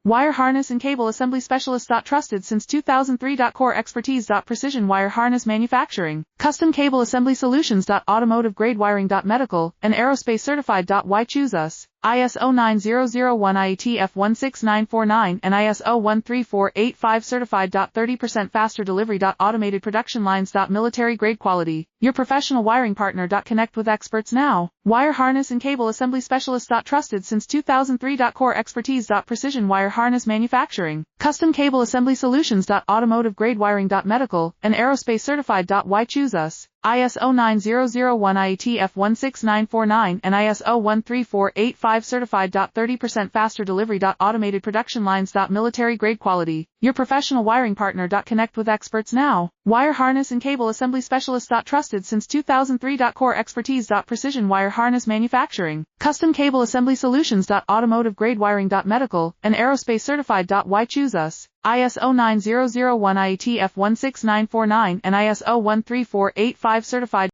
Wire harness and cable assembly specialist. Trusted since 2003. Core expertise. Precision wire harness manufacturing, custom cable assembly solutions. Automotive grade wiring. Medical and aerospace certified. Why choose us? ISO 9001 IATF 16949 and ISO 13485 certified. 30% faster delivery. Automated production lines. Military grade quality. Your professional wiring partner. Connect with experts now. Wire harness and cable assembly specialist. Trusted since 2003. Core expertise. Precision wire harness manufacturing, custom cable assembly solutions. Automotive grade wiring. Medical and aerospace certified. Why choose us? ISO 9001 IATF 16949 and ISO 13485 certified. 30% faster delivery. Automated production lines. Military grade quality. Your professional wiring partner. Connect with experts now. Wire harness and cable assembly specialist. Trusted since 2003. Core expertise. Precision wire harness manufacturing, custom cable assembly solutions. Automotive grade wiring. Medical and aerospace certified. Why choose us? ISO 9001 IATF 16949 and ISO 13485 certified.